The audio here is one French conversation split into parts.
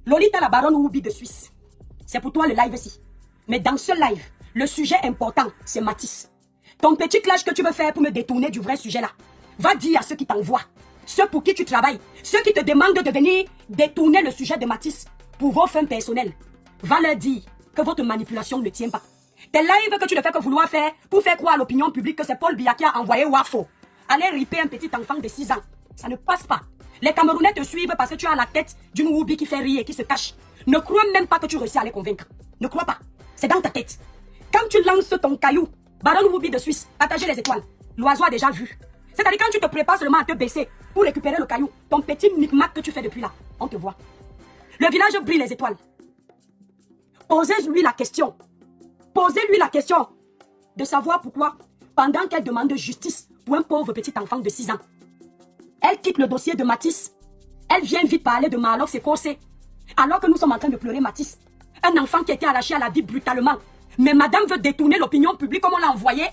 Lolita la baronne Whoopi de Suisse. C'est pour toi le live-ci. Mais dans ce live, le sujet important, c'est Matisse. Ton petit clash que tu veux faire pour me détourner du vrai sujet là, va dire à ceux qui t'envoient, ceux pour qui tu travailles, ceux qui te demandent de venir détourner le sujet de Matisse pour vos fins personnelles. Va leur dire que votre manipulation ne tient pas. Tes lives que tu ne fais que vouloir faire pour faire croire à l'opinion publique que c'est Paul Biya qui a envoyé Wafo aller riper un petit enfant de 6 ans. Ça ne passe pas. Les Camerounais te suivent parce que tu as la tête d'une Whoopi qui fait rire et qui se cache. Ne crois même pas que tu réussis à les convaincre. Ne crois pas. C'est dans ta tête. Quand tu lances ton caillou, baronne Whoopi de Suisse, partager les étoiles, l'oiseau a déjà vu. C'est-à-dire quand tu te prépares seulement à te baisser pour récupérer le caillou, ton petit micmac que tu fais depuis là, on te voit. Le village brille les étoiles. Posez-lui la question. Posez-lui la question de savoir pourquoi, pendant qu'elle demande justice pour un pauvre petit enfant de 6 ans, elle quitte le dossier de Matisse. Elle vient vite parler de Marlox et Cossé. Alors que nous sommes en train de pleurer Matisse. Un enfant qui a été arraché à la vie brutalement. Mais madame veut détourner l'opinion publique comme on l'a envoyé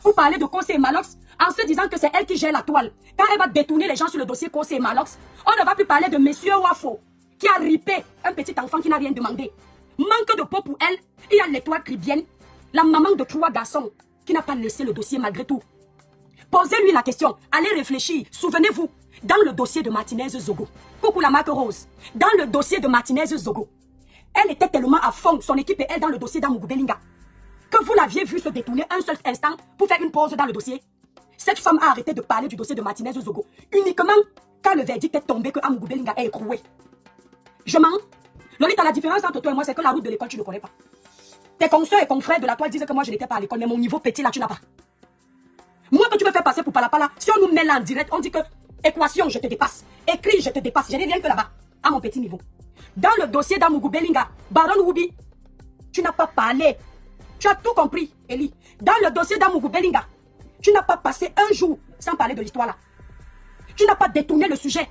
pour parler de Cossé et Marlox en se disant que c'est elle qui gère la toile. Quand elle va détourner les gens sur le dossier Cossé et Marlox, on ne va plus parler de monsieur Wafo qui a ripé un petit enfant qui n'a rien demandé. Manque de peau pour elle, il y a l'étoile cribienne, la maman de 3 garçons qui n'a pas laissé le dossier malgré tout. Posez-lui la question, allez réfléchir. Souvenez-vous, dans le dossier de Martinez Zogo, coucou la marque rose, dans le dossier de Martinez Zogo, elle était tellement à fond, son équipe et elle, dans le dossier d'Amougou Belinga, que vous l'aviez vu se détourner un seul instant pour faire une pause dans le dossier. Cette femme a arrêté de parler du dossier de Martinez Zogo uniquement quand le verdict est tombé que Amougou Belinga est écroué. Je mens. Lolita, la différence entre toi et moi, c'est que la route de l'école, tu ne connais pas. Tes consoeurs et confrères de la toile disent que moi, je n'étais pas à l'école, mais mon niveau petit, là, tu n'as pas. Moi, que tu me fais passer pour Palapala, si on nous met là en direct, on dit que équation, je te dépasse. Écrit, je te dépasse. Je n'ai rien que là-bas, à mon petit niveau. Dans le dossier d'Amougou Belinga, baronne Whoopi, tu n'as pas parlé. Tu as tout compris, Eli. Dans le dossier d'Amougou Belinga, tu n'as pas passé un jour sans parler de l'histoire là. Tu n'as pas détourné le sujet.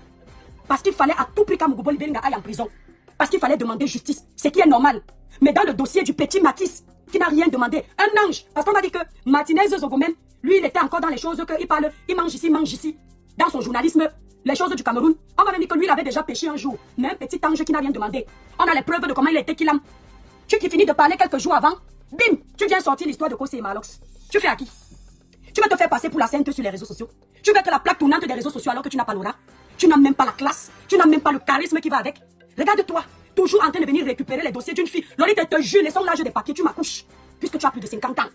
Parce qu'il fallait à tout prix qu'Amougou Belinga aille en prison. Parce qu'il fallait demander justice, ce qui est normal. Mais dans le dossier du petit Matisse, qui n'a rien demandé, un ange, parce qu'on m'a dit que Martinez Zogo même, lui, il était encore dans les choses qu'il parle, il mange ici. Dans son journalisme, les choses du Cameroun, on m'a dit que lui, il avait déjà péché un jour. Mais un petit ange qui n'a rien demandé. On a les preuves de comment il était qu'il aime. Tu qui finis de parler quelques jours avant, bim, tu viens sortir l'histoire de Cossé et Marlox. Tu fais à qui? Tu veux te faire passer pour la sainte sur les réseaux sociaux? Tu veux être la plaque tournante des réseaux sociaux alors que tu n'as pas l'aura? Tu n'as même pas la classe, tu n'as même pas le charisme qui va avec. Regarde-toi, toujours en train de venir récupérer les dossiers d'une fille. Lolita, te jure, laissons l'âge des papiers, tu m'accouches. Puisque tu as plus de 50 ans.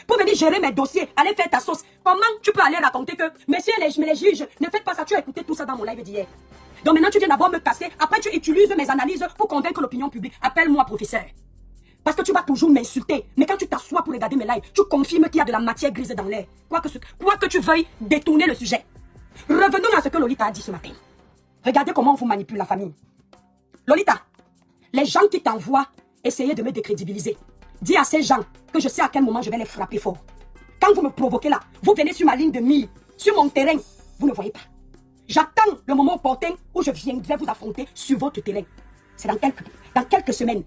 Pour venir gérer mes dossiers, aller faire ta sauce. Comment tu peux aller raconter que, messieurs les juges, ne faites pas ça, tu as écouté tout ça dans mon live d'hier. Donc maintenant, tu viens d'abord me casser, après tu utilises mes analyses pour convaincre l'opinion publique. Appelle-moi professeur. Parce que tu vas toujours m'insulter. Mais quand tu t'assois pour regarder mes lives, tu confirmes qu'il y a de la matière grise dans l'air. Quoi que tu veuilles détourner le sujet. Revenons à ce que Lolita a dit ce matin. Regardez comment on vous manipule la famille. Lolita, les gens qui t'envoient essayer de me décrédibiliser. Dis à ces gens que je sais à quel moment je vais les frapper fort. Quand vous me provoquez là, vous venez sur ma ligne de mire, sur mon terrain, vous ne voyez pas. J'attends le moment opportun où je viendrai vous affronter sur votre terrain. C'est dans quelques semaines.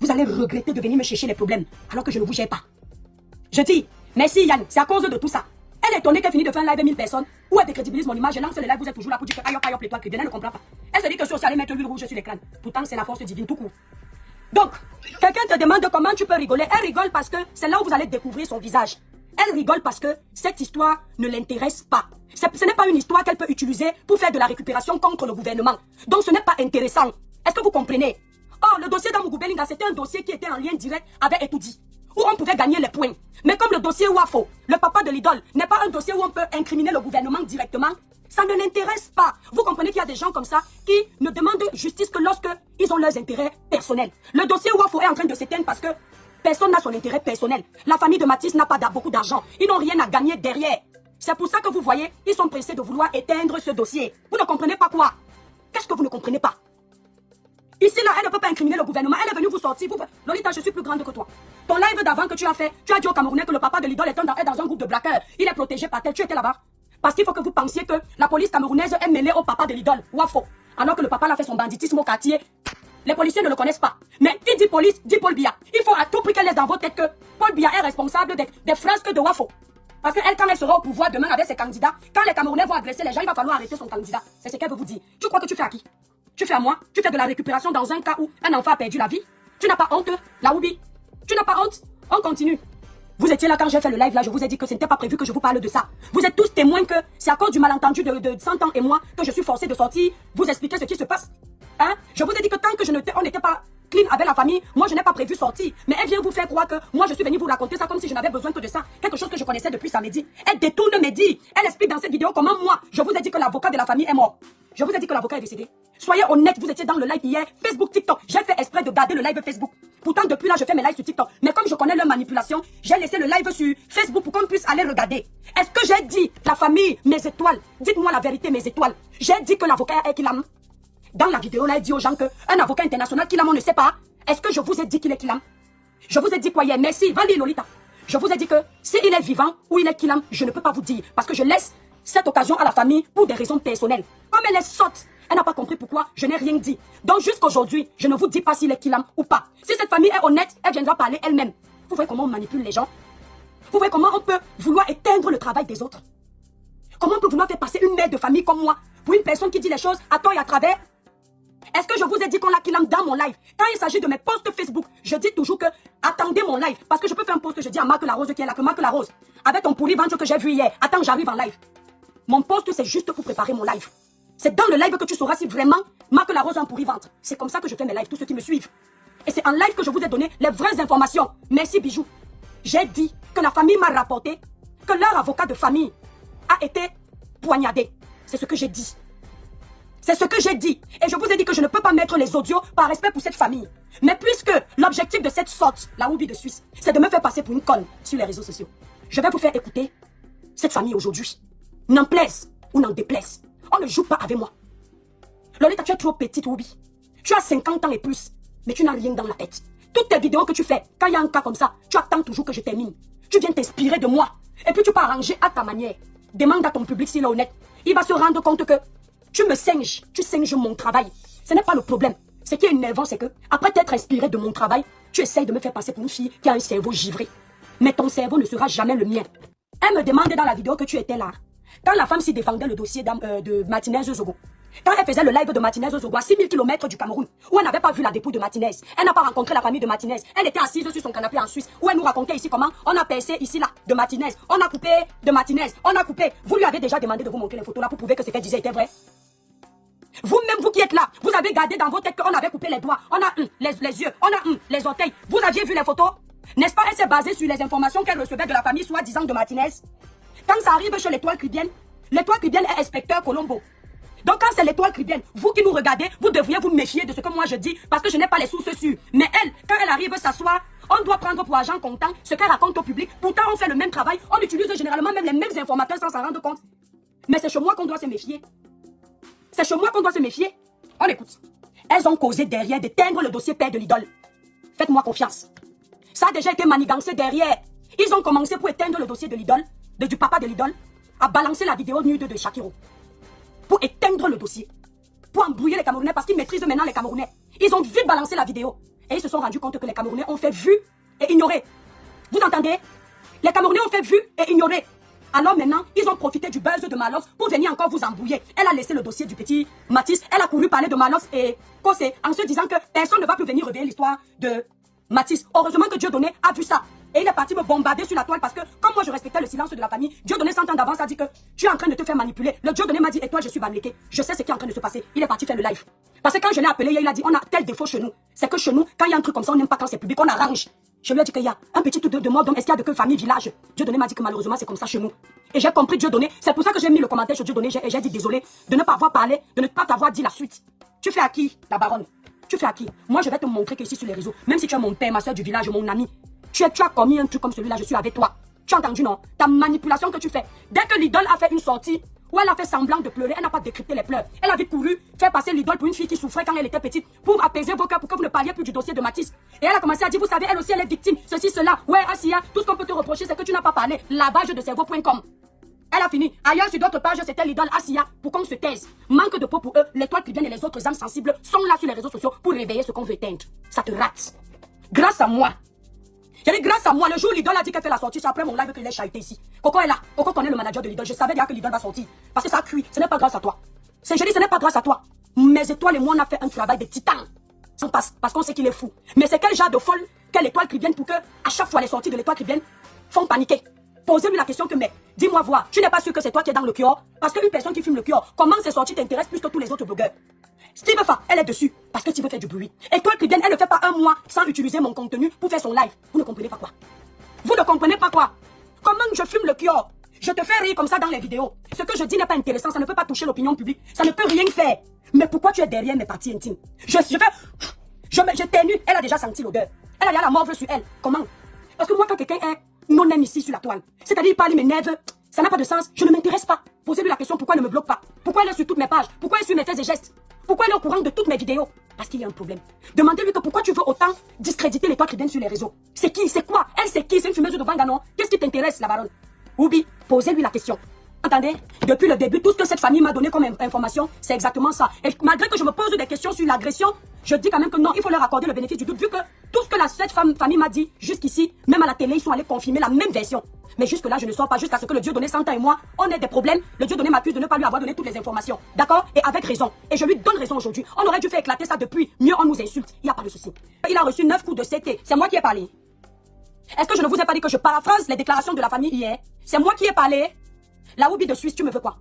Vous allez regretter de venir me chercher les problèmes alors que je ne vous gère pas. Je dis, merci Yann, c'est à cause de tout ça. Elle est étonnée qu'elle finit de faire un live 1000 personnes. Où elle décrédibilise mon image, elle lance le live, vous êtes toujours là pour dire que aïe, l'étoile cribienne, elle ne comprend pas. Elle se dit que si on allait mettre l'huile rouge sur l'écran. Pourtant, c'est la force divine tout court. Donc, quelqu'un te demande comment tu peux rigoler. Elle rigole parce que c'est là où vous allez découvrir son visage. Elle rigole parce que cette histoire ne l'intéresse pas. Ce n'est pas une histoire qu'elle peut utiliser pour faire de la récupération contre le gouvernement. Donc, ce n'est pas intéressant. Est-ce que vous comprenez? Or, le dossier d'Amougou Belinga, c'était un dossier qui était en lien direct avec Etoudi, où on pouvait gagner les points. Mais comme le dossier Wafo, le papa de l'idole, n'est pas un dossier où on peut incriminer le gouvernement directement, ça ne l'intéresse pas. Vous comprenez qu'il y a des gens comme ça qui ne demandent justice que lorsque ils ont leurs intérêts personnels. Le dossier Wafo est en train de s'éteindre parce que personne n'a son intérêt personnel. La famille de Matisse n'a pas beaucoup d'argent. Ils n'ont rien à gagner derrière. C'est pour ça que vous voyez, ils sont pressés de vouloir éteindre ce dossier. Vous ne comprenez pas quoi? Qu'est-ce que vous ne comprenez pas? Ici, là, elle ne peut pas incriminer le gouvernement. Elle est venue vous sortir. Lolita, je suis plus grande que toi. Ton live d'avant que tu as fait, tu as dit aux Camerounais que le papa de l'idole est dans un groupe de braqueurs. Il est protégé par tel. Tu étais là-bas. Parce qu'il faut que vous pensiez que la police camerounaise est mêlée au papa de l'idole, Wafo. Alors que le papa a fait son banditisme au quartier. Les policiers ne le connaissent pas. Mais qui dit police, dit Paul Biya. Il faut à tout prix qu'elle laisse dans votre tête que Paul Biya est responsable des frasques de Wafo. Parce qu'elle, quand elle sera au pouvoir demain avec ses candidats, quand les Camerounais vont agresser les gens, il va falloir arrêter son candidat. C'est ce qu'elle veut vous dire. Tu crois que tu fais à qui? Tu fais à moi, tu fais de la récupération dans un cas où un enfant a perdu la vie. Tu n'as pas honte, la Oubi. Tu n'as pas honte. On continue. Vous étiez là quand j'ai fait le live là, je vous ai dit que ce n'était pas prévu que je vous parle de ça. Vous êtes tous témoins que c'est à cause du malentendu de 100 ans et moi que je suis forcée de sortir, vous expliquer ce qui se passe. Hein? Je vous ai dit que tant que on n'était pas clean avec la famille, moi je n'ai pas prévu sortir. Mais elle vient vous faire croire que moi je suis venue vous raconter ça comme si je n'avais besoin que de ça. Quelque chose que je connaissais depuis samedi. Elle détourne mes dires. Elle explique dans cette vidéo comment moi, je vous ai dit que l'avocat de la famille est mort. Je vous ai dit que l'avocat est décédé. Soyez honnête, vous étiez dans le live hier, Facebook, TikTok. J'ai fait exprès de garder le live Facebook. Pourtant, depuis là, je fais mes lives sur TikTok. Mais comme je connais leur manipulation, j'ai laissé le live sur Facebook pour qu'on puisse aller regarder. Est-ce que j'ai dit, la famille, mes étoiles? Dites-moi la vérité, mes étoiles. J'ai dit que l'avocat est Kilam. Dans la vidéo, là, il dit aux gens qu'un avocat international, Kilam, on ne sait pas. Est-ce que je vous ai dit qu'il est Kilam? Je vous ai dit quoi hier? Merci, va lire Lolita. Je vous ai dit que s'il est vivant ou il est Kilam, je ne peux pas vous dire. Parce que je laisse cette occasion à la famille pour des raisons personnelles. Comme elle est sotte, elle n'a pas compris pourquoi je n'ai rien dit. Donc jusqu'aujourd'hui, je ne vous dis pas s'il est Kilam ou pas. Si cette famille est honnête, elle viendra parler elle-même. Vous voyez comment on manipule les gens? Vous voyez comment on peut vouloir éteindre le travail des autres? Comment on peut vouloir faire passer une mère de famille comme moi pour une personne qui dit les choses à tort et à travers? Est-ce que je vous ai dit qu'on l'a Kilam dans mon live? Quand il s'agit de mes posts Facebook, je dis toujours que attendez mon live. Parce que je peux faire un post, je dis à Marc Larose qui est là, que Marc Larose, avec ton pourri ventre que j'ai vu hier, attends, j'arrive en live. Mon post, c'est juste pour préparer mon live. C'est dans le live que tu sauras si vraiment Marc Larose a un pourri ventre. C'est comme ça que je fais mes lives, tous ceux qui me suivent. Et c'est en live que je vous ai donné les vraies informations. Merci, Bijou. J'ai dit que la famille m'a rapporté que leur avocat de famille a été poignardé. C'est ce que j'ai dit. C'est ce que j'ai dit. Et je vous ai dit que je ne peux pas mettre les audios par respect pour cette famille. Mais puisque l'objectif de cette sorte, la Oubi de Suisse, c'est de me faire passer pour une conne sur les réseaux sociaux, je vais vous faire écouter cette famille aujourd'hui. N'en plaise ou n'en déplaise, on ne joue pas avec moi. Lolita, tu es trop petite, Oubi. Tu as 50 ans et plus, mais tu n'as rien dans la tête. Toutes tes vidéos que tu fais, quand il y a un cas comme ça, tu attends toujours que je termine. Tu viens t'inspirer de moi. Et puis tu peux arranger à ta manière. Demande à ton public s'il est honnête. Il va se rendre compte que tu me singes, tu singes mon travail. Ce n'est pas le problème. Ce qui est énervant, c'est que, après t'être inspiré de mon travail, tu essayes de me faire passer pour une fille qui a un cerveau givré. Mais ton cerveau ne sera jamais le mien. Elle me demandait dans la vidéo que tu étais là. Quand la femme s'y défendait le dossier de Martinez Zogo, quand elle faisait le live de Martinez Zogo à 6000 km du Cameroun, où elle n'avait pas vu la dépouille de Martinez, elle n'a pas rencontré la famille de Martinez, elle était assise sur son canapé en Suisse, où elle nous racontait ici comment on a percé ici là de Martinez, on a coupé de Martinez, on a coupé. Vous lui avez déjà demandé de vous montrer les photos là pour prouver que ce qu'elle disait était vrai. Vous-même, vous qui êtes là, vous avez gardé dans vos têtes qu'on avait coupé les doigts, on a les yeux, on a les orteils. Vous aviez vu les photos? N'est-ce pas? Elle s'est basée sur les informations qu'elle recevait de la famille soi-disant de Martinez. Quand ça arrive chez l'étoile cubienne est inspecteur Colombo. Donc quand c'est l'étoile cubienne, vous qui nous regardez, vous devriez vous méfier de ce que moi je dis parce que je n'ai pas les sources sûres. Mais elle, quand elle arrive s'asseoir, on doit prendre pour agent comptant ce qu'elle raconte au public. Pourtant, on fait le même travail, on utilise généralement même les mêmes informateurs sans s'en rendre compte. Mais c'est chez moi qu'on doit se méfier. C'est chez moi qu'on doit se méfier. On écoute. Elles ont causé derrière d'éteindre le dossier père de l'idole. Faites-moi confiance. Ça a déjà été manigancé derrière. Ils ont commencé pour éteindre le dossier de l'idole, du papa de l'idole, à balancer la vidéo nude de Shakiro. Pour éteindre le dossier. Pour embrouiller les Camerounais parce qu'ils maîtrisent maintenant les Camerounais. Ils ont vite balancé la vidéo. Et ils se sont rendus compte que les Camerounais ont fait vu et ignoré. Vous entendez? Les Camerounais ont fait vu et ignoré. Alors maintenant, ils ont profité du buzz de Malos pour venir encore vous embrouiller. Elle a laissé le dossier du petit Mathis. Elle a couru parler de Malos et Kosé en se disant que personne ne va plus venir révéler l'histoire de Mathis. Heureusement que Dieudonné a vu ça. Et il est parti me bombarder sur la toile parce que, comme moi je respectais le silence de la famille, Dieudonné 100 ans d'avance a dit que tu es en train de te faire manipuler. Le Dieudonné m'a dit, et toi je suis Bamléké. Je sais ce qui est en train de se passer. Il est parti faire le live. Parce que quand je l'ai appelé, il a dit, on a tel défaut chez nous. C'est que chez nous, quand il y a un truc comme ça, on n'aime pas quand c'est public, on arrange. Je lui ai dit qu'il y a un petit truc de mort d'homme, est-ce qu'il y a de que famille, village? Dieudonné m'a dit que malheureusement c'est comme ça chez nous. Et j'ai compris Dieudonné. C'est pour ça que j'ai mis le commentaire sur Dieudonné et j'ai dit désolé de ne pas avoir parlé, de ne pas t'avoir dit la suite. Tu fais à qui, la baronne? Tu fais à qui? Moi je vais te montrer qu'ici sur les réseaux, même si tu es mon père, ma soeur du village, mon ami, tu as commis un truc comme celui-là, je suis avec toi. Tu as entendu, non? Ta manipulation que tu fais. Dès que l'idole a fait une sortie, où elle a fait semblant de pleurer, elle n'a pas décrypté les pleurs. Elle avait couru faire passer l'idole pour une fille qui souffrait quand elle était petite, pour apaiser vos cœurs, pour que vous ne parliez plus du dossier de Mathis. Et elle a commencé à dire, vous savez, elle aussi elle est victime, ceci, cela. Ouais, Assia, tout ce qu'on peut te reprocher, c'est que tu n'as pas parlé. Lavage de cerveau.com. Elle a fini. Ailleurs, sur d'autres pages, c'était l'idole Assia pour qu'on se taise. Manque de peau pour eux, l'étoile cubienne et les autres âmes sensibles sont là sur les réseaux sociaux pour réveiller ce qu'on veut éteindre. Ça te rate. Grâce à moi. J'ai dit grâce à moi, le jour où l'idole a dit qu'elle fait la sortie, c'est après mon live qu'il est charité ici. Coco est là. Coco connaît le manager de l'idole. Je savais déjà que l'idole va sortir. Parce que ça a cuit. Ce n'est pas grâce à toi. Je dis, ce n'est pas grâce à toi. Mes étoiles et moi, on a fait un travail de titan. Parce qu'on sait qu'il est fou. Mais c'est quel genre de folle, quelle étoile cribienne pour que, à chaque fois, les sorties de l'étoile cribienne font paniquer. Posez-lui la question que, mais, dis-moi voir, tu n'es pas sûr que c'est toi qui es dans le cure? Parce qu'une personne qui filme le cure, comment ces sorties t'intéressent plus que tous les autres blogueurs? Steve Fa, elle est dessus, parce que Steve fait du bruit. Étoile cribienne, elle ne fait pas un mois sans utiliser mon contenu pour faire son live. Vous ne comprenez pas quoi? Vous ne comprenez pas quoi? Comment je filme le cure? Je te fais rire comme ça dans les vidéos. Ce que je dis n'est pas intéressant, ça ne peut pas toucher l'opinion publique. Ça ne peut rien faire. Mais pourquoi tu es derrière mes parties intimes? Je t'énue, elle a déjà senti l'odeur. Elle a déjà la morve sur elle. Comment? Parce que moi, quand quelqu'un est non aime ici sur la toile, c'est-à-dire il parle, il m'énerve, ça n'a pas de sens, je ne m'intéresse pas. Posez-lui la question, pourquoi elle ne me bloque pas? Pourquoi elle est sur toutes mes pages? Pourquoi elle est sur mes faits et gestes? Pourquoi elle est au courant de toutes mes vidéos? Parce qu'il y a un problème. Demandez-lui que pourquoi tu veux autant discréditer l'étoile cribienne sur les réseaux. C'est qui? C'est quoi? Elle, c'est qui? C'est une fumeuse de Banganon? Qu'est-ce qui t'intéresse, la baronne? Oubi, posez-lui la question. Entendez? Depuis le début, tout ce que cette famille m'a donné comme information, c'est exactement ça. Et malgré que je me pose des questions sur l'agression, je dis quand même que non, il faut leur accorder le bénéfice du doute, vu que tout ce que cette famille m'a dit jusqu'ici, même à la télé, ils sont allés confirmer la même version. Mais jusque-là, je ne sors pas jusqu'à ce que le Dieu donné Santa et moi, on ait des problèmes. Le Dieu donné m'accuse de ne pas lui avoir donné toutes les informations. D'accord? Et avec raison. Et je lui donne raison aujourd'hui. On aurait dû faire éclater ça depuis. Mieux, on nous insulte. Il n'y a pas de souci. Il a reçu 9 coups de CT. C'est moi qui ai parlé. Est-ce que je ne vous ai pas dit que je paraphrase les déclarations de la famille hier? C'est moi qui ai parlé. La Oubi de Suisse, tu me veux quoi?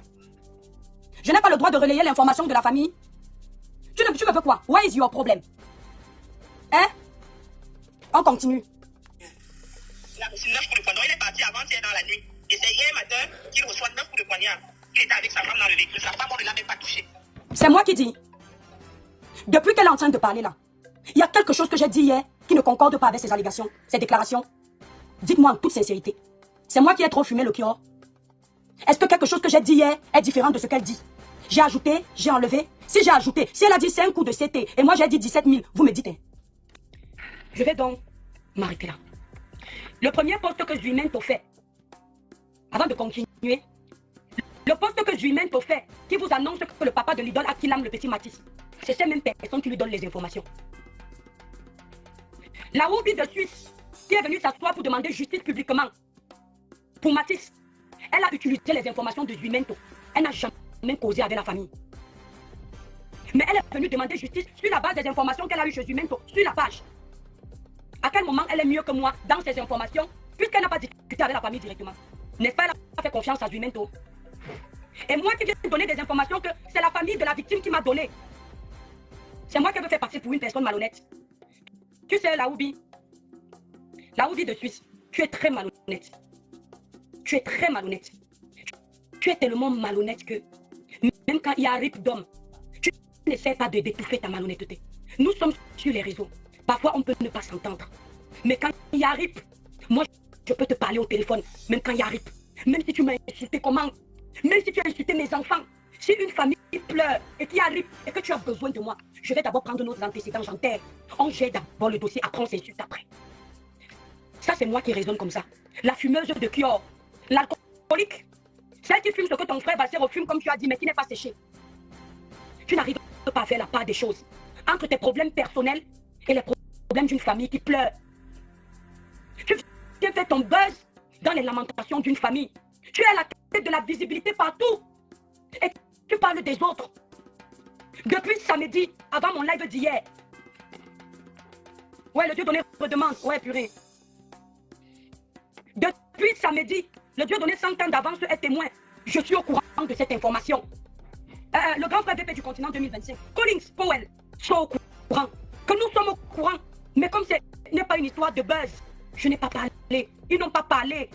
Je n'ai pas le droit de relayer l'information de la famille. Tu me veux quoi? Where is your problem? Hein? On continue. Il a reçu 9 coups de poignard. Il est parti avant-hier dans la nuit. Et c'est hier matin qu'il reçoit 9 coups de poignard. Il était avec sa femme dans le véhicule. Sa femme, on ne l'a même pas touché. C'est moi qui dis. Depuis qu'elle est en train de parler là, il y a quelque chose que j'ai dit hier qui ne concorde pas avec ces allégations, ces déclarations. Dites-moi en toute sincérité. C'est moi qui ai trop fumé le cure. Est-ce que quelque chose que j'ai dit hier est différent de ce qu'elle dit? J'ai ajouté, j'ai enlevé. Si j'ai ajouté, si elle a dit 5 coups de CT et moi j'ai dit 17 000, vous me dites. Je vais donc m'arrêter là. Le premier poste que Zuimento fait, avant de continuer, le poste que Zuimento fait, qui vous annonce que le papa de l'idole a qu'il aime le petit Matisse, c'est ces mêmes personnes qui lui donnent les informations. La Oubi de Suisse, qui est venue s'asseoir pour demander justice publiquement pour Matisse, elle a utilisé les informations de Zuimento. Elle n'a jamais causé avec la famille. Mais elle est venue demander justice sur la base des informations qu'elle a eues chez Zuimento, sur la page. À quel moment elle est mieux que moi dans ces informations, puisqu'elle n'a pas discuté avec la famille directement? N'est-ce pas, elle a fait confiance à Zuimento? Et moi qui viens de donner des informations que c'est la famille de la victime qui m'a donné. C'est moi qui veux faire passer pour une personne malhonnête. Tu sais, la Oubi de Suisse, tu es très malhonnête. Tu es très malhonnête. Tu es tellement malhonnête que même quand il y a un rip d'homme, tu n'essaies pas de d'étouffer ta malhonnêteté. Nous sommes sur les réseaux. Parfois, on peut ne pas s'entendre. Mais quand il y a rip, moi, je peux te parler au téléphone, même quand il y a rip. Même si tu m'as insulté, comment? Même si tu as insulté mes enfants. Si une famille pleure et qu'il y a rip et que tu as besoin de moi, je vais d'abord prendre nos antécédents, j'enterre. On gère d'abord le dossier, après on s'insulte après. Ça, c'est moi qui raisonne comme ça. La fumeuse de Kior, l'alcoolique, celle qui fume ce que ton frère Basser fume comme tu as dit, mais qui n'est pas séché. Tu n'arrives pas à faire la part des choses entre tes problèmes personnels et les problèmes d'une famille qui pleure. Tu viens faire ton buzz dans les lamentations d'une famille. Tu es à la tête de la visibilité partout. Et tu parles des autres. Depuis samedi, avant mon live d'hier. Ouais, le Dieu donné redemande. Ouais, purée. Depuis samedi, le Dieu donné 100 ans d'avance est témoin. Je suis au courant de cette information. Le grand frère VP du continent 2025, Collins Powell, sont au courant. Que nous sommes au courant. Mais comme ce n'est pas une histoire de buzz, je n'ai pas parlé. Ils n'ont pas parlé.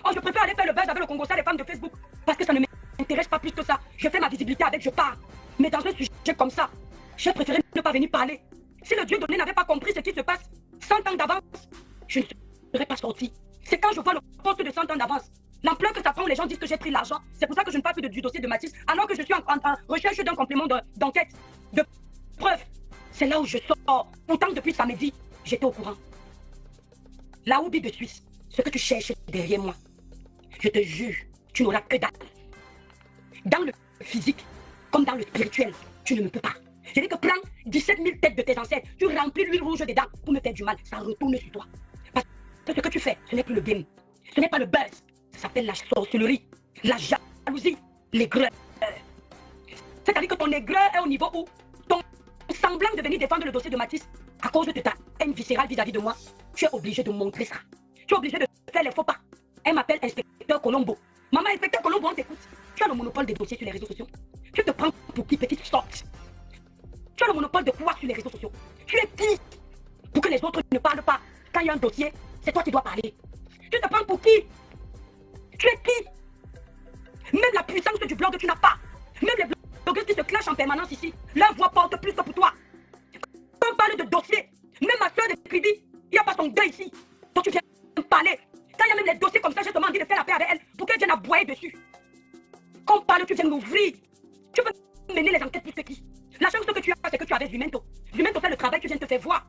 Oh, je préfère aller faire le buzz avec le Congo, ça, les femmes de Facebook. Parce que ça ne m'intéresse pas plus que ça. Je fais ma visibilité avec, je pars. Mais dans un sujet comme ça, j'ai préféré ne pas venir parler. Si le Dieu donné n'avait pas compris ce qui se passe 100 ans d'avance, je ne serais pas sorti. C'est quand je vois le poste de 100 ans d'avance, l'ampleur que ça prend, les gens disent que j'ai pris l'argent. C'est pour ça que je ne parle plus du dossier de Matisse, alors que je suis en recherche d'un complément d'enquête, de preuve. C'est là où je sors. Pourtant, depuis samedi, j'étais au courant. La Oubi de Suisse, ce que tu cherches derrière moi, je te jure, tu n'auras que dalle. Dans le physique, comme dans le spirituel, tu ne me peux pas. Je dis que prends 17 000 têtes de tes ancêtres, tu remplis l'huile rouge dedans pour me faire du mal. Ça retourne sur toi. Parce que ce que tu fais, ce n'est plus le game. Ce n'est pas le buzz. Ça s'appelle la sorcellerie, la jalousie, l'aigreur. C'est-à-dire que ton aigreur est au niveau où ton semblant de venir défendre le dossier de Mathis à cause de ta haine viscérale vis-à--vis de moi, tu es obligé de montrer ça. Tu es obligé de faire les faux pas. Elle m'appelle inspecteur Colombo. Maman, inspecteur Colombo, on t'écoute. Tu as le monopole des dossiers sur les réseaux sociaux. Tu te prends pour qui, petite sorte? Tu as le monopole de quoi sur les réseaux sociaux? Tu es qui pour que les autres ne parlent pas? Quand il y a un dossier, c'est toi qui dois parler. Tu te prends pour qui? Tu es qui? Même la puissance du blog, tu n'as pas. Même les blogueurs qui se clashent en permanence ici, leur voix porte plus que pour toi. Quand on parle de dossier, même ma soeur écrivit, il n'y a pas son deuil ici. Donc tu viens me parler. Quand il y a même les dossiers comme ça, j'ai seulement envie de faire la paix avec elle pour qu'elle vienne aboyer dessus. Quand on parle, tu viens m'ouvrir. Tu veux mener les enquêtes plus que qui? La chance que tu as, c'est que tu avais Jumento. Jumento fait le travail, tu viens te faire voir.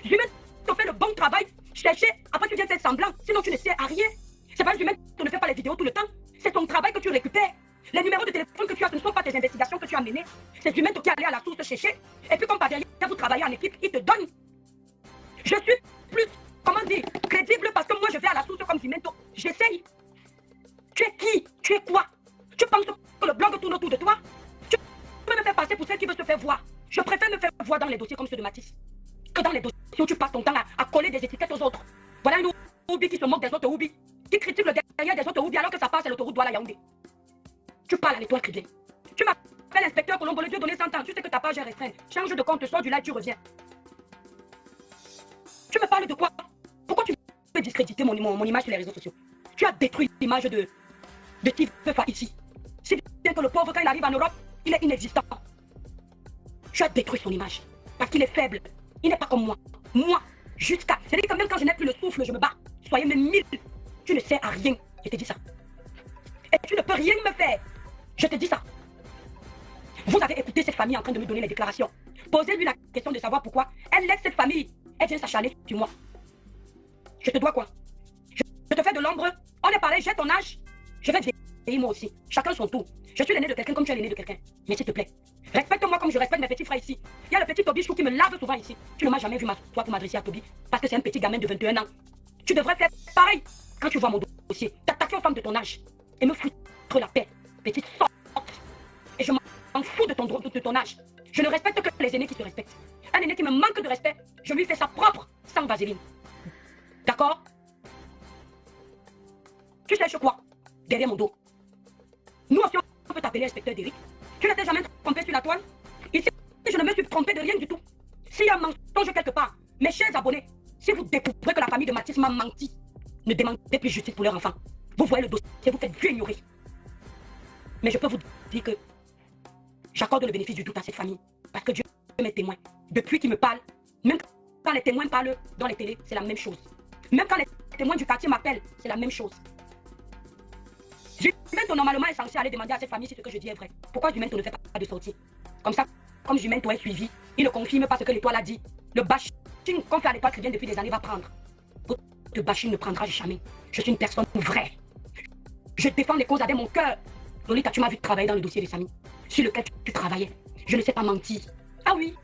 Jumento fait le bon travail, chercher, après tu viens faire semblant, sinon tu ne sais à rien. C'est pas Jumento ne fait pas les vidéos tout le temps, c'est ton travail que tu récupères. Les numéros de téléphone que tu as, ce ne sont pas tes investigations que tu as menées. C'est Jumento qui est allé à la source chercher, et puis comme par derrière, vous travaillez en équipe, il te donne. Je suis plus, comment dire, crédible parce que moi je vais à la source comme Jumento. J'essaye. Tu es qui? Tu es quoi? Tu penses que le blog tourne autour de toi? Tu peux me faire passer pour celle qui veut se faire voir. Je préfère me faire voir dans les dossiers comme ceux de Mathis que dans les dossiers où tu passes ton temps à coller des étiquettes aux autres. Voilà une Oubi qui se moque des autres Oubi, qui critique le derrière des autres Oubi alors que ça passe à l'autoroute Douala Yaoundé. Tu parles à l'étoile Cribien. Tu m'appelles inspecteur Colombo, le Dieu donné 100 ans. Tu sais que ta page est restreinte. Change de compte, sors du live, tu reviens. Tu me parles de quoi? Pourquoi tu veux discréditer mon image sur les réseaux sociaux? Tu as détruit l'image de Tifa ici. C'est bien que le pauvre, quand il arrive en Europe, il est inexistant. Tu as détruit son image. Parce qu'il est faible. Il n'est pas comme moi. Moi, jusqu'à... C'est-à-dire que même quand je n'ai plus le souffle, je me bats. Soyez même 1000. Tu ne sais à rien. Je te dis ça. Et tu ne peux rien me faire. Je te dis ça. Vous avez écouté cette famille en train de me donner les déclarations. Posez-lui la question de savoir pourquoi elle laisse cette famille. Elle vient s'acharner sur moi. Je te dois quoi? Je te fais de l'ombre. On est pareil, j'ai ton âge. Je vais vieillir moi aussi. Chacun son tour. Je suis l'aîné de quelqu'un comme tu es l'aîné de quelqu'un. Mais s'il te plaît, respecte-moi comme je respecte mes petits frères ici. Il y a le petit Toby Chou qui me lave souvent ici. Tu ne m'as jamais vu m'asseoir pour m'adresser à Toby. Parce que c'est un petit gamin de 21 ans. Tu devrais faire pareil quand tu vois mon dossier. T'attaquer aux femmes de ton âge. Et me foutre la paix. Petite sorte. Et je m'en fous de ton âge. Je ne respecte que les aînés qui se respectent. Un aîné qui me manque de respect, je lui fais sa propre sans vaseline. D'accord? Tu cherches quoi? Derrière mon dos. Nous aussi, on peut t'appeler inspecteur d'Eric. Tu ne t'es jamais trompé sur la toile? Ici, je ne me suis trompé de rien du tout. S'il y a un mensonge quelque part, mes chers abonnés, si vous découvrez que la famille de Mathis m'a menti, ne demandez plus justice pour leur enfant. Vous voyez le dossier, vous faites vieux ignorer. Mais je peux vous dire que j'accorde le bénéfice du doute à cette famille. Parce que Dieu est mes témoins. Depuis qu'ils me parlent, même quand les témoins parlent dans les télés, c'est la même chose. Même quand les témoins du quartier m'appellent, c'est la même chose. Jumento normalement est censé aller demander à cette famille si ce que je dis est vrai. Pourquoi Jumento ne fait pas de sortie? Comme ça, comme Jumento est suivi, il ne confirme pas ce que l'étoile a dit. Le bashing qu'on fait à l'étoile Cribien depuis des années va prendre. Votre bashing ne prendra jamais. Je suis une personne vraie. Je défends les causes avec mon cœur. Lolita, tu m'as vu travailler dans le dossier des familles sur lequel tu travaillais. Je ne sais pas mentir. Ah oui,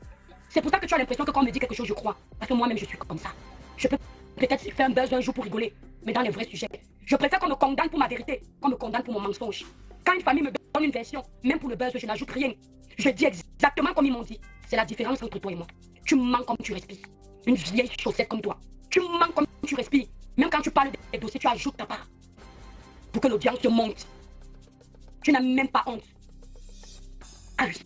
c'est pour ça que tu as l'impression que quand on me dit quelque chose, je crois. Parce que moi-même, je suis comme ça. Je peux peut-être faire un buzz un jour pour rigoler, mais dans les vrais sujets. Je préfère qu'on me condamne pour ma vérité, qu'on me condamne pour mon mensonge. Quand une famille me donne une version, même pour le buzz, je n'ajoute rien. Je dis exactement comme ils m'ont dit. C'est la différence entre toi et moi. Tu mens comme tu respires. Une vieille chaussette comme toi. Tu mens comme tu respires. Même quand tu parles des dossiers, tu ajoutes ta part. Pour que l'audience te monte. Tu n'as même pas honte. Ah oui.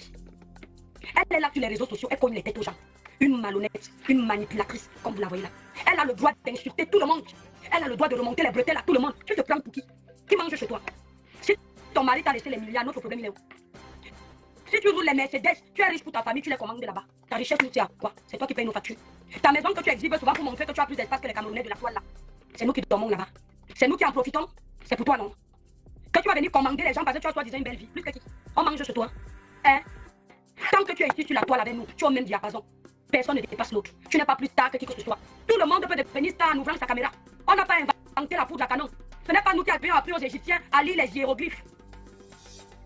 Elle est là sur les réseaux sociaux, elle cogne les têtes aux gens. Une malhonnête, une manipulatrice, comme vous la voyez là. Elle a le droit d'insulter tout le monde. Elle a le droit de remonter les bretelles à tout le monde. Tu te prends pour qui? Qui mange chez toi? Si ton mari t'a laissé les milliards, notre problème il est où? Si tu roules les Mercedes, tu es riche pour ta famille, tu les commandes de là-bas. Ta richesse nous sert à quoi? C'est toi qui payes nos factures. Ta maison que tu exhibes souvent pour montrer que tu as plus d'espace que les Camerounais de la toile là. C'est nous qui dormons là-bas. C'est nous qui en profitons. C'est pour toi non? Que tu vas venir commander les gens parce que tu as soi-disant une belle vie. Plus que qui? On mange chez toi. Hein? Tant que tu es ici sur la toile avec nous, tu es au même diapason. Personne ne dépasse l'autre. Tu n'es pas plus star que qui que ce soit. Tout le monde peut devenir star en ouvrant sa caméra. On n'a pas inventé la poudre à canon. Ce n'est pas nous qui avons appris aux Égyptiens à lire les hiéroglyphes.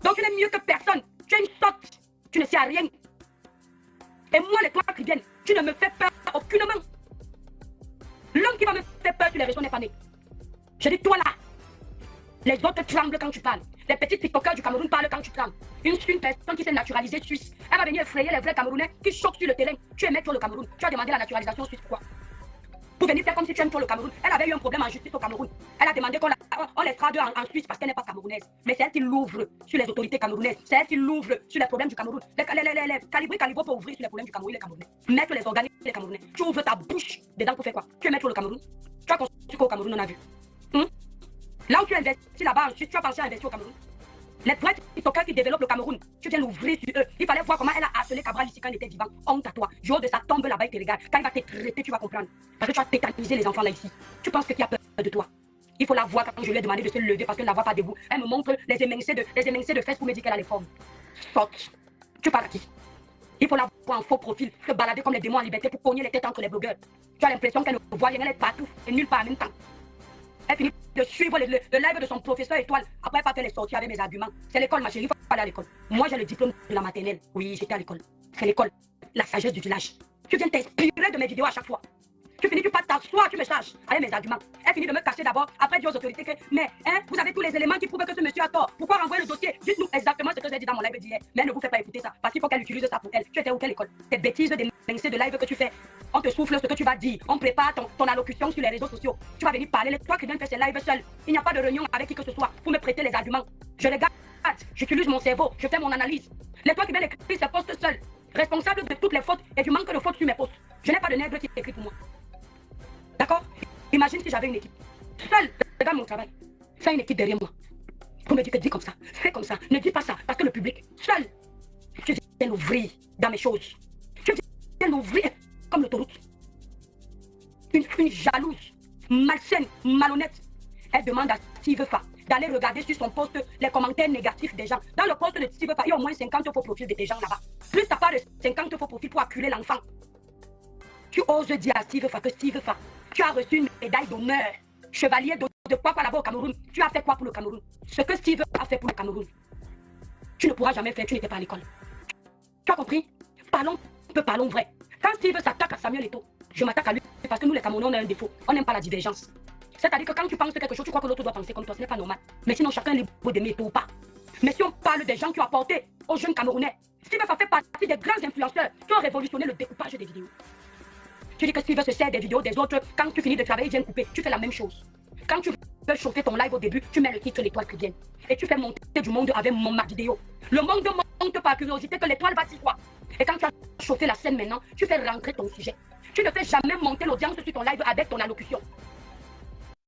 Donc tu n'es mieux que personne. Tu es une sotte. Tu ne sais rien. Et moi, les toiles cribiennes, tu ne me fais peur aucunement. L'homme qui va me faire peur sur les réseaux n'est pas né. Je dis toi là. Les autres tremblent quand tu parles. Les petits TikTokers du Cameroun parlent quand tu trembles. Une personne qui s'est naturalisée suisse, elle va venir effrayer les vrais Camerounais qui choquent sur le terrain. Tu aimais toi le Cameroun. Tu as demandé la naturalisation suisse, pourquoi? Pour venir faire comme si tu aimes toi le Cameroun. Elle avait eu un problème en justice au Cameroun. Elle a demandé qu'on l'extrade en Suisse parce qu'elle n'est pas camerounaise. Mais c'est elle qui l'ouvre sur les autorités camerounaises. C'est elle qui l'ouvre sur les problèmes du Cameroun. Les Calibri pour ouvrir sur les problèmes du Cameroun, les Camerounais. Mettre les organismes des Camerounais. Tu ouvres ta bouche dedans pour faire quoi? Tu es maître le Cameroun. Tu as construit quoi au Cameroun, on a vu. Là où tu as investi là-bas en Suisse, tu as pensé à investir au Cameroun. Les vrais TikTokers qui développent le Cameroun, tu viens l'ouvrir sur eux. Il fallait voir comment elle a harcelé Cabral ici quand il était vivant. Honte à toi. Du haut de sa tombe là-bas, il te regarde. Quand il va te traiter, tu vas comprendre. Parce que tu as tétanisé les enfants là ici. Tu penses qu'il y a peur de toi. Il faut la voir quand je lui ai demandé de se lever parce qu'elle ne la voit pas debout. Elle me montre les émincés de fesses pour me dire qu'elle a les formes. Sorte. Tu parles à qui? Il faut la voir en faux profil, se balader comme les démons en liberté pour cogner les têtes entre les blogueurs. Tu as l'impression qu'elle ne voit rien, elle est partout et nulle part en même temps. Elle finit de suivre le live de son professeur étoile. Après, elle va faire les sorties avec mes arguments. C'est l'école, ma chérie, il faut aller à l'école. Moi, j'ai le diplôme de la maternelle. Oui, j'étais à l'école. C'est l'école, la sagesse du village. Tu viens t'inspirer de mes vidéos à chaque fois. Tu finis, tu pas t'asseoir, tu me charges avec mes arguments. Elle finit de me cacher d'abord, après dire aux autorités que, mais, vous avez tous les éléments qui prouvent que ce monsieur a tort. Pourquoi renvoyer le dossier? Dites-nous exactement ce que j'ai dit dans mon live d'hier. Mais ne vous faites pas écouter ça, parce qu'il faut qu'elle utilise ça pour elle. Tu étais où, quelle école? Tes bêtises de live que tu fais. On te souffle ce que tu vas dire. On prépare ton allocution sur les réseaux sociaux. Tu vas venir parler. Toi qui viens faire ces lives seul. Il n'y a pas de réunion avec qui que ce soit pour me prêter les arguments. Je les garde. J'utilise mon cerveau. Je fais mon analyse. Les toi qui viens écrire ces posts seul. Responsable de toutes les fautes et du manque de fautes sur mes posts. Je n'ai pas de nègre qui écrit pour moi. D'accord? Imagine si j'avais une équipe. Seul, regarde mon travail. Fais une équipe derrière moi. Pour me dire que dis comme ça, fais comme ça. Ne dis pas ça, parce que le public, seul, tu viens l'ouvrir dans mes choses. Tu viens l'ouvrir comme l'autoroute. Une jalouse, malsaine, malhonnête. Elle demande à Steve Fa d'aller regarder sur son poste les commentaires négatifs des gens. Dans le poste de Steve Fa, il y a au moins 50 faux profils de tes gens là-bas. Plus t'as pas de 50 faux profils pour acculer l'enfant. Tu oses dire à Steve Fa que Steve Fa, tu as reçu une médaille d'honneur, chevalier de quoi là-bas au Cameroun. Tu as fait quoi pour le Cameroun? Ce que Steve a fait pour le Cameroun, tu ne pourras jamais faire, tu n'étais pas à l'école. Tu as compris? Parlons vrai. Quand Steve s'attaque à Samuel Eto'o, je m'attaque à lui parce que nous les Camerounais, on a un défaut. On n'aime pas la divergence. C'est-à-dire que quand tu penses quelque chose, tu crois que l'autre doit penser comme toi, ce n'est pas normal. Mais sinon, chacun est libre d'aimer Eto'o ou pas. Mais si on parle des gens qui ont apporté aux jeunes Camerounais, Steve a fait partie des grands influenceurs qui ont révolutionné le découpage des vidéos. Tu dis que Steve se sert des vidéos des autres, quand tu finis de travailler, ils viennent couper. Tu fais la même chose. Quand tu veux chauffer ton live au début, tu mets le titre L'étoile qui vient. Et tu fais monter du monde avec ma vidéo. Le monde monte par curiosité que l'étoile va dire quoi. Et quand tu as chauffé la scène maintenant, tu fais rentrer ton sujet. Tu ne fais jamais monter l'audience sur ton live avec ton allocution.